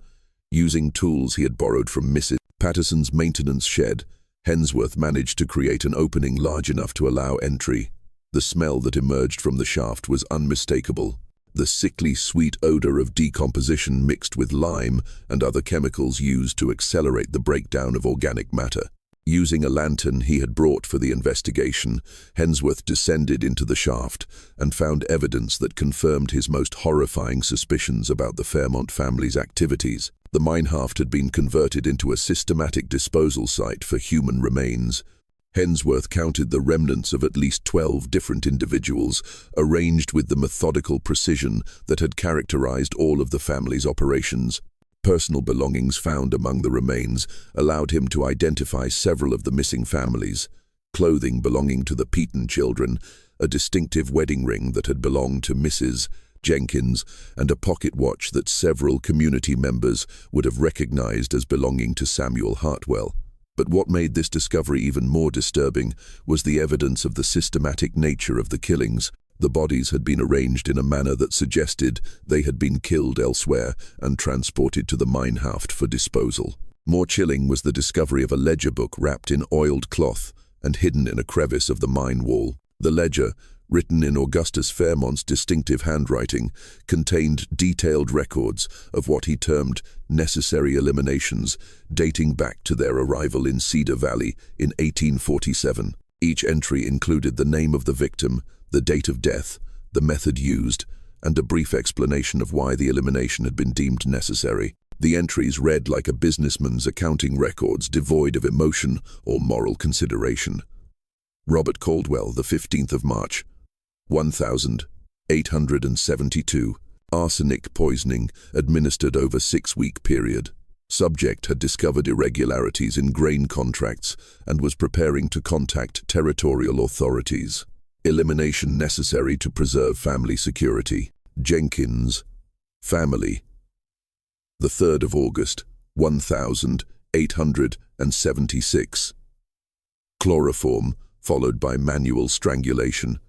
Using tools he had borrowed from Mrs. Patterson's maintenance shed, Hensworth managed to create an opening large enough to allow entry. The smell that emerged from the shaft was unmistakable. The sickly sweet odor of decomposition mixed with lime and other chemicals used to accelerate the breakdown of organic matter. Using a lantern he had brought for the investigation, Hensworth descended into the shaft and found evidence that confirmed his most horrifying suspicions about the Fairmont family's activities. The mine shaft had been converted into a systematic disposal site for human remains. Hensworth counted the remnants of at least 12 different individuals, arranged with the methodical precision that had characterized all of the family's operations. Personal belongings found among the remains allowed him to identify several of the missing families. Clothing belonging to the Peaton children, a distinctive wedding ring that had belonged to Mrs. Jenkins, and a pocket watch that several community members would have recognized as belonging to Samuel Hartwell. But what made this discovery even more disturbing was the evidence of the systematic nature of the killings. The bodies had been arranged in a manner that suggested they had been killed elsewhere and transported to the mine shaft for disposal. More chilling was the discovery of a ledger book wrapped in oiled cloth and hidden in a crevice of the mine wall. The ledger, written in Augustus Fairmont's distinctive handwriting, contained detailed records of what he termed necessary eliminations, dating back to their arrival in Cedar Valley in 1847. Each entry included the name of the victim, the date of death, the method used, and a brief explanation of why the elimination had been deemed necessary. The entries read like a businessman's accounting records, devoid of emotion or moral consideration. Robert Caldwell, the 15th of March, 1872. Arsenic poisoning, administered over 6-week period. Subject had discovered irregularities in grain contracts and was preparing to contact territorial authorities. Elimination necessary to preserve family security. Jenkins, family. The 3rd of August, 1876. Chloroform, followed by manual strangulation.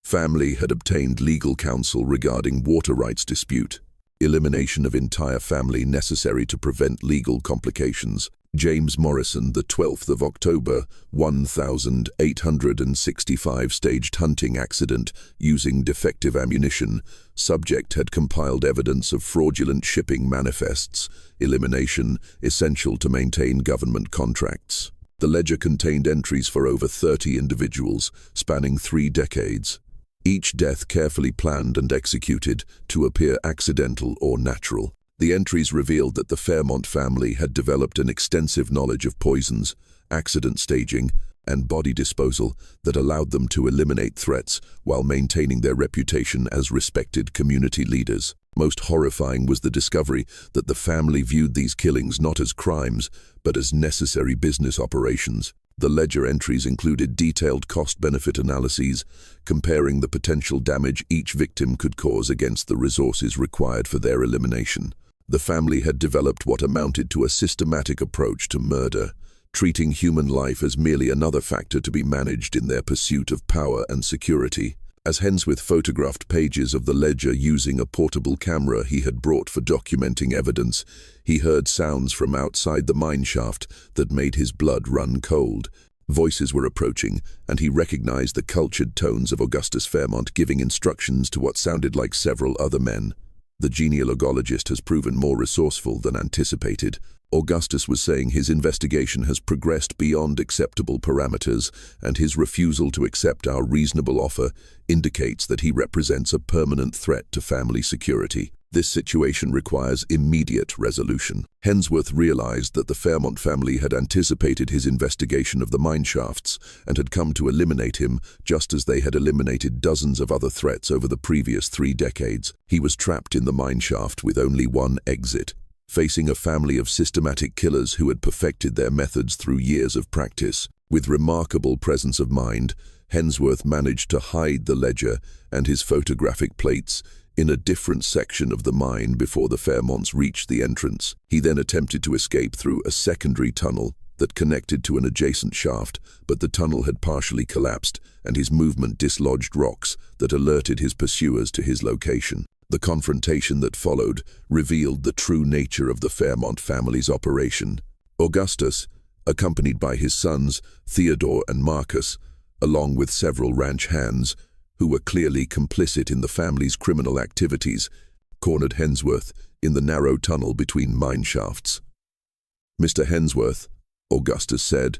Family had obtained legal counsel regarding water rights dispute. Elimination of entire family necessary to prevent legal complications. James Morrison, the 12th of October, 1865, staged hunting accident using defective ammunition. Subject had compiled evidence of fraudulent shipping manifests. Elimination essential to maintain government contracts. The ledger contained entries for over 30 individuals, spanning 3 decades. Each death carefully planned and executed to appear accidental or natural. The entries revealed that the Fairmont family had developed an extensive knowledge of poisons, accident staging, and body disposal that allowed them to eliminate threats while maintaining their reputation as respected community leaders. Most horrifying was the discovery that the family viewed these killings not as crimes, but as necessary business operations. The ledger entries included detailed cost-benefit analyses, comparing the potential damage each victim could cause against the resources required for their elimination. The family had developed what amounted to a systematic approach to murder, treating human life as merely another factor to be managed in their pursuit of power and security. As Hensworth photographed pages of the ledger using a portable camera he had brought for documenting evidence, he heard sounds from outside the mine shaft that made his blood run cold. Voices were approaching, and he recognized the cultured tones of Augustus Fairmont giving instructions to what sounded like several other men. The genealogist has proven more resourceful than anticipated. Augustus was saying his investigation has progressed beyond acceptable parameters, and his refusal to accept our reasonable offer indicates that he represents a permanent threat to family security. This situation requires immediate resolution. Hensworth realized that the Fairmont family had anticipated his investigation of the mine shafts and had come to eliminate him just as they had eliminated dozens of other threats over the previous 3 decades. He was trapped in the mine shaft with only one exit, facing a family of systematic killers who had perfected their methods through years of practice. With remarkable presence of mind, Hensworth managed to hide the ledger and his photographic plates in a different section of the mine before the Fairmonts reached the entrance. He then attempted to escape through a secondary tunnel that connected to an adjacent shaft, but the tunnel had partially collapsed and his movement dislodged rocks that alerted his pursuers to his location. The confrontation that followed revealed the true nature of the Fairmont family's operation. Augustus, accompanied by his sons Theodore and Marcus, along with several ranch hands, who were clearly complicit in the family's criminal activities, cornered Hensworth in the narrow tunnel between mine shafts. "Mr. Hensworth," Augustus said,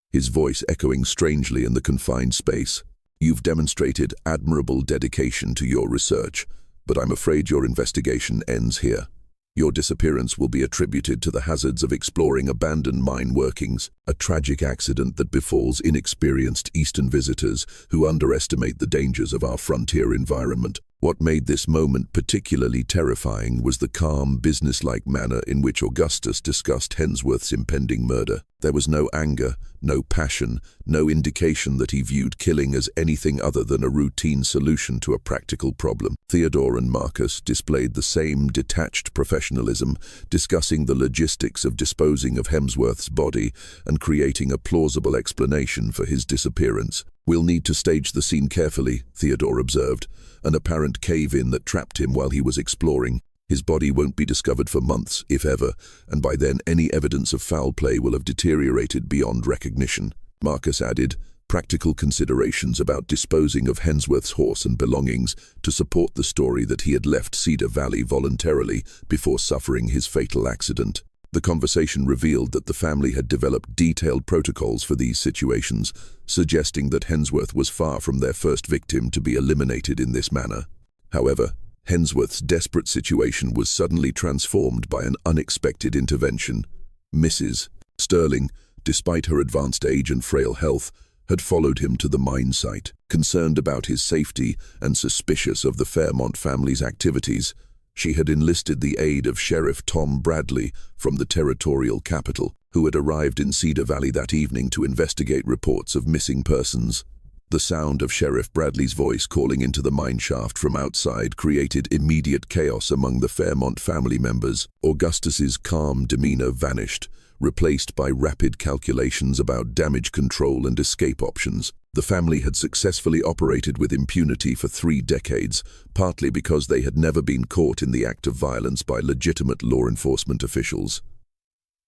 his voice echoing strangely in the confined space, "you've demonstrated admirable dedication to your research, but I'm afraid your investigation ends here. Your disappearance will be attributed to the hazards of exploring abandoned mine workings, a tragic accident that befalls inexperienced Eastern visitors who underestimate the dangers of our frontier environment." What made this moment particularly terrifying was the calm, businesslike manner in which Augustus discussed Hensworth's impending murder. There was no anger, no passion, no indication that he viewed killing as anything other than a routine solution to a practical problem. Theodore and Marcus displayed the same detached professionalism, discussing the logistics of disposing of Hensworth's body and creating a plausible explanation for his disappearance. "We'll need to stage the scene carefully," Theodore observed, "an apparent cave-in that trapped him while he was exploring. His body won't be discovered for months, if ever, and by then any evidence of foul play will have deteriorated beyond recognition." Marcus added practical considerations about disposing of Hensworth's horse and belongings to support the story that he had left Cedar Valley voluntarily before suffering his fatal accident. The conversation revealed that the family had developed detailed protocols for these situations, suggesting that Hensworth was far from their first victim to be eliminated in this manner. However, Hensworth's desperate situation was suddenly transformed by an unexpected intervention. Mrs. Sterling, despite her advanced age and frail health, had followed him to the mine site. Concerned about his safety and suspicious of the Fairmont family's activities, she had enlisted the aid of Sheriff Tom Bradley from the territorial capital, who had arrived in Cedar Valley that evening to investigate reports of missing persons. The sound of Sheriff Bradley's voice calling into the mine shaft from outside created immediate chaos among the Fairmont family members. Augustus's calm demeanor vanished, replaced by rapid calculations about damage control and escape options. The family had successfully operated with impunity for 3 decades, partly because they had never been caught in the act of violence by legitimate law enforcement officials.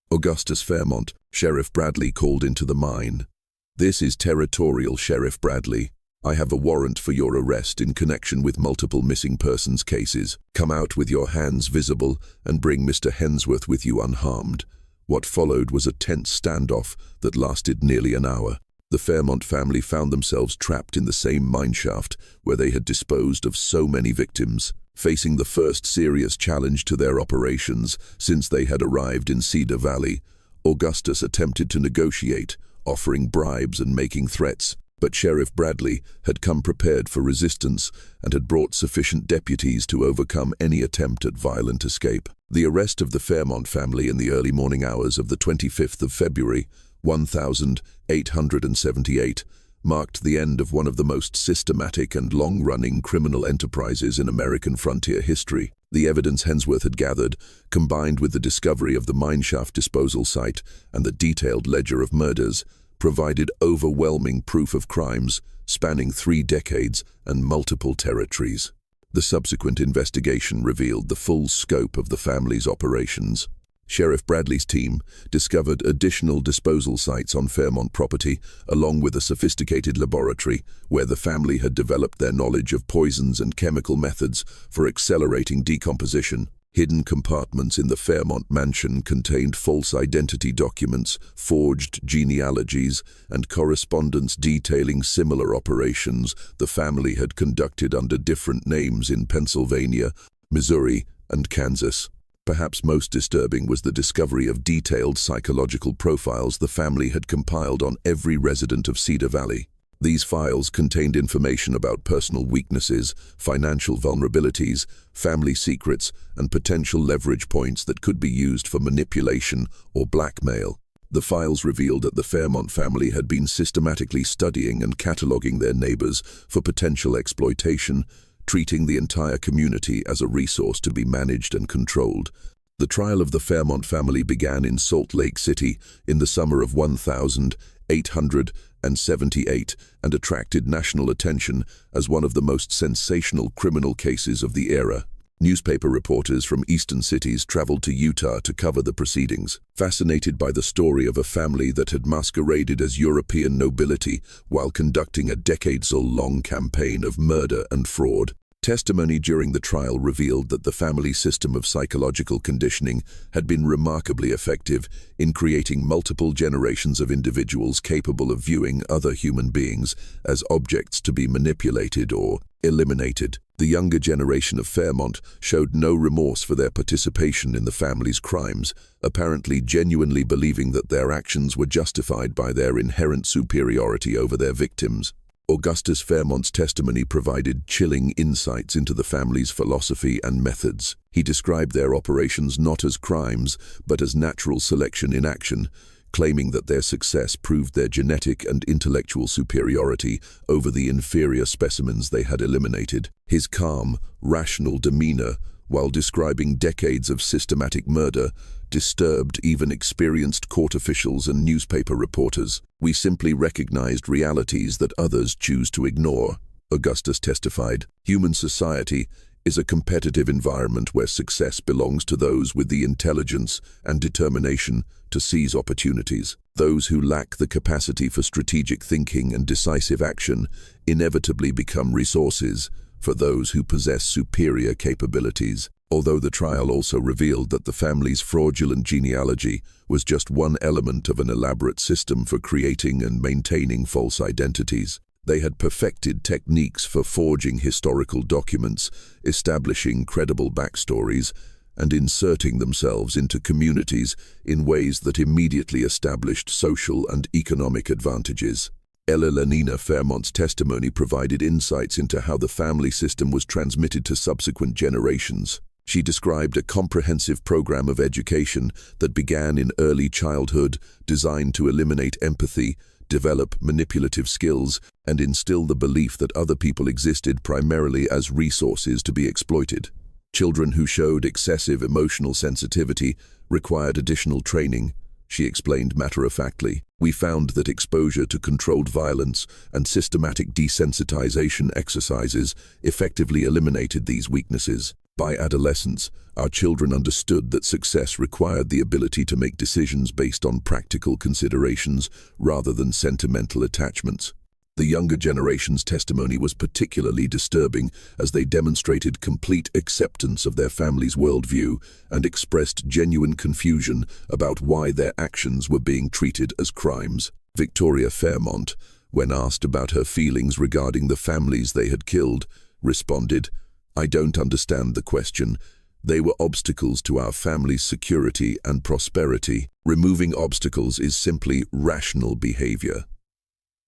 Augustus Fairmont, Sheriff Bradley called into the mine. "This is Territorial Sheriff Bradley. I have a warrant for your arrest in connection with multiple missing persons cases. Come out with your hands visible and bring Mr. Hensworth with you unharmed." What followed was a tense standoff that lasted nearly an hour. The Fairmont family found themselves trapped in the same mine shaft where they had disposed of so many victims, facing the first serious challenge to their operations since they had arrived in Cedar Valley. Augustus attempted to negotiate, offering bribes and making threats, but Sheriff Bradley had come prepared for resistance and had brought sufficient deputies to overcome any attempt at violent escape. The arrest of the Fairmont family in the early morning hours of the 25th of February, 1878, marked the end of one of the most systematic and long-running criminal enterprises in American frontier history. The evidence Hensworth had gathered, combined with the discovery of the mineshaft disposal site and the detailed ledger of murders, provided overwhelming proof of crimes spanning 3 decades and multiple territories. The subsequent investigation revealed the full scope of the family's operations. Sheriff Bradley's team discovered additional disposal sites on Fairmont property, along with a sophisticated laboratory where the family had developed their knowledge of poisons and chemical methods for accelerating decomposition. Hidden compartments in the Fairmont mansion contained false identity documents, forged genealogies, and correspondence detailing similar operations the family had conducted under different names in Pennsylvania, Missouri, and Kansas. Perhaps most disturbing was the discovery of detailed psychological profiles the family had compiled on every resident of Cedar Valley. These files contained information about personal weaknesses, financial vulnerabilities, family secrets, and potential leverage points that could be used for manipulation or blackmail. The files revealed that the Fairmont family had been systematically studying and cataloging their neighbors for potential exploitation, treating the entire community as a resource to be managed and controlled. The trial of the Fairmont family began in Salt Lake City in the summer of 1878 and attracted national attention as one of the most sensational criminal cases of the era. Newspaper reporters from eastern cities traveled to Utah to cover the proceedings, fascinated by the story of a family that had masqueraded as European nobility while conducting a decades-long campaign of murder and fraud. Testimony during the trial revealed that the family system of psychological conditioning had been remarkably effective in creating multiple generations of individuals capable of viewing other human beings as objects to be manipulated or eliminated. The younger generation of Fairmont showed no remorse for their participation in the family's crimes, apparently genuinely believing that their actions were justified by their inherent superiority over their victims. Augustus Fairmont's testimony provided chilling insights into the family's philosophy and methods. He described their operations not as crimes, but as natural selection in action, claiming that their success proved their genetic and intellectual superiority over the inferior specimens they had eliminated. His calm, rational demeanor, while describing decades of systematic murder, disturbed even experienced court officials and newspaper reporters. "We simply recognized realities that others choose to ignore," Augustus testified. "Human society is a competitive environment where success belongs to those with the intelligence and determination to seize opportunities. Those who lack the capacity for strategic thinking and decisive action inevitably become resources for those who possess superior capabilities." Although the trial also revealed that the family's fraudulent genealogy was just one element of an elaborate system for creating and maintaining false identities, they had perfected techniques for forging historical documents, establishing credible backstories, and inserting themselves into communities in ways that immediately established social and economic advantages. Lenina Fairmont's testimony provided insights into how the family system was transmitted to subsequent generations. She described a comprehensive program of education that began in early childhood, designed to eliminate empathy, develop manipulative skills, and instill the belief that other people existed primarily as resources to be exploited. Children who showed excessive emotional sensitivity required additional training, she explained matter-of-factly. "We found that exposure to controlled violence and systematic desensitization exercises effectively eliminated these weaknesses. By adolescence, our children understood that success required the ability to make decisions based on practical considerations rather than sentimental attachments." The younger generation's testimony was particularly disturbing as they demonstrated complete acceptance of their family's worldview and expressed genuine confusion about why their actions were being treated as crimes. Victoria Fairmont, when asked about her feelings regarding the families they had killed, responded, "I don't understand the question. They were obstacles to our family's security and prosperity. Removing obstacles is simply rational behavior."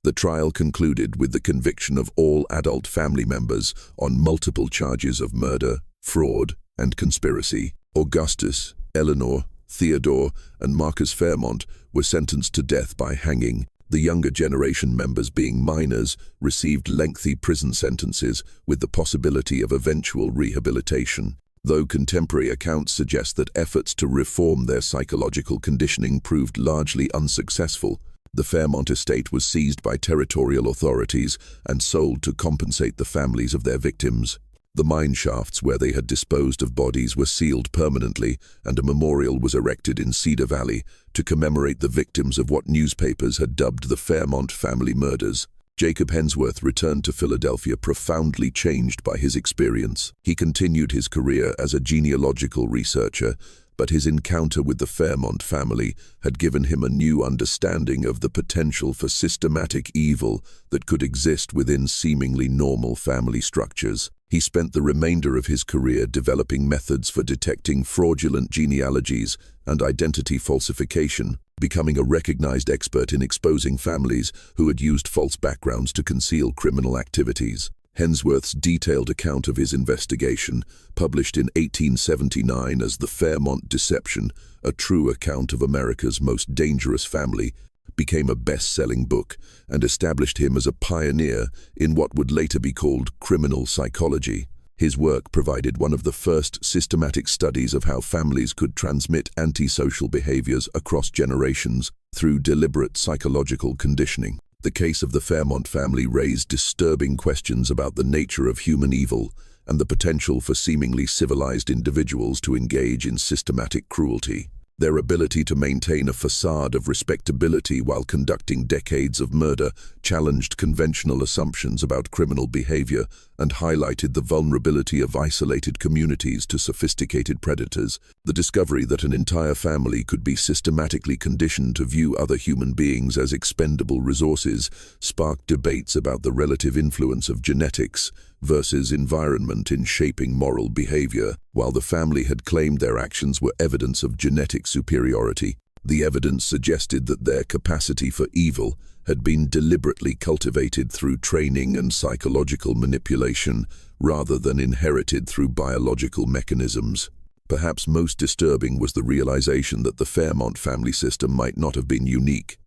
The trial concluded with the conviction of all adult family members on multiple charges of murder, fraud, and conspiracy. Augustus, Eleanor, Theodore, and Marcus Fairmont were sentenced to death by hanging. The younger generation members, being minors, received lengthy prison sentences with the possibility of eventual rehabilitation. Though contemporary accounts suggest that efforts to reform their psychological conditioning proved largely unsuccessful, the Fairmont estate was seized by territorial authorities and sold to compensate the families of their victims. The mine shafts where they had disposed of bodies were sealed permanently, and a memorial was erected in Cedar Valley to commemorate the victims of what newspapers had dubbed the Fairmont family murders. Jacob Hensworth returned to Philadelphia profoundly changed by his experience. He continued his career as a genealogical researcher, but his encounter with the Fairmont family had given him a new understanding of the potential for systematic evil that could exist within seemingly normal family structures. He spent the remainder of his career developing methods for detecting fraudulent genealogies and identity falsification, becoming a recognized expert in exposing families who had used false backgrounds to conceal criminal activities. Hensworth's detailed account of his investigation, published in 1879 as The Fairmont Deception, a true account of America's most dangerous family, became a best-selling book and established him as a pioneer in what would later be called criminal psychology. His work provided one of the first systematic studies of how families could transmit antisocial behaviors across generations through deliberate psychological conditioning. The case of the Fairmont family raised disturbing questions about the nature of human evil and the potential for seemingly civilized individuals to engage in systematic cruelty. Their ability to maintain a facade of respectability while conducting decades of murder challenged conventional assumptions about criminal behavior and highlighted the vulnerability of isolated communities to sophisticated predators. The discovery that an entire family could be systematically conditioned to view other human beings as expendable resources sparked debates about the relative influence of genetics versus environment in shaping moral behavior. While the family had claimed their actions were evidence of genetic superiority, the evidence suggested that their capacity for evil had been deliberately cultivated through training and psychological manipulation rather than inherited through biological mechanisms. Perhaps most disturbing was the realization that the Fairmont family system might not have been unique.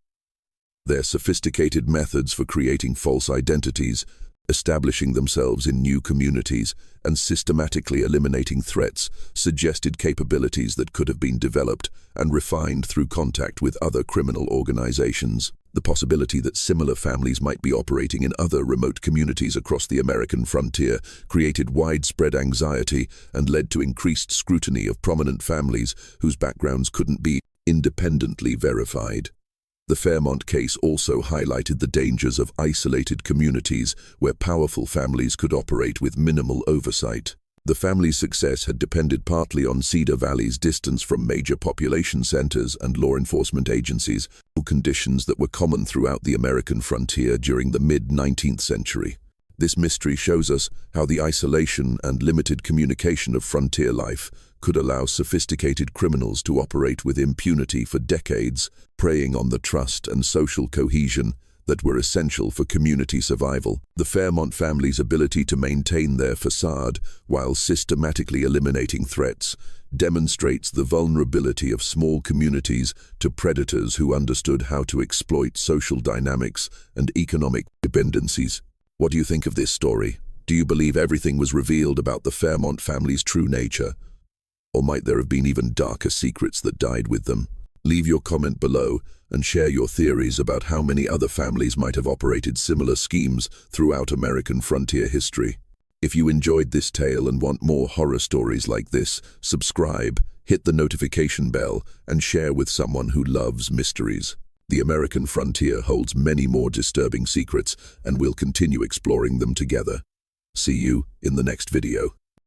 Their sophisticated methods for creating false identities, establishing themselves in new communities, and systematically eliminating threats suggested capabilities that could have been developed and refined through contact with other criminal organizations. The possibility that similar families might be operating in other remote communities across the American frontier created widespread anxiety and led to increased scrutiny of prominent families whose backgrounds couldn't be independently verified. The Fairmont case also highlighted the dangers of isolated communities where powerful families could operate with minimal oversight. The family's success had depended partly on Cedar Valley's distance from major population centers and law enforcement agencies, conditions that were common throughout the American frontier during the mid-19th century. This mystery shows us how the isolation and limited communication of frontier life could allow sophisticated criminals to operate with impunity for decades, preying on the trust and social cohesion that were essential for community survival. The Fairmont family's ability to maintain their facade while systematically eliminating threats demonstrates the vulnerability of small communities to predators who understood how to exploit social dynamics and economic dependencies. What do you think of this story? Do you believe everything was revealed about the Fairmont family's true nature? Or might there have been even darker secrets that died with them? Leave your comment below and share your theories about how many other families might have operated similar schemes throughout American frontier history. If you enjoyed this tale and want more horror stories like this, subscribe, hit the notification bell, and share with someone who loves mysteries. The American frontier holds many more disturbing secrets, and we'll continue exploring them together. See you in the next video.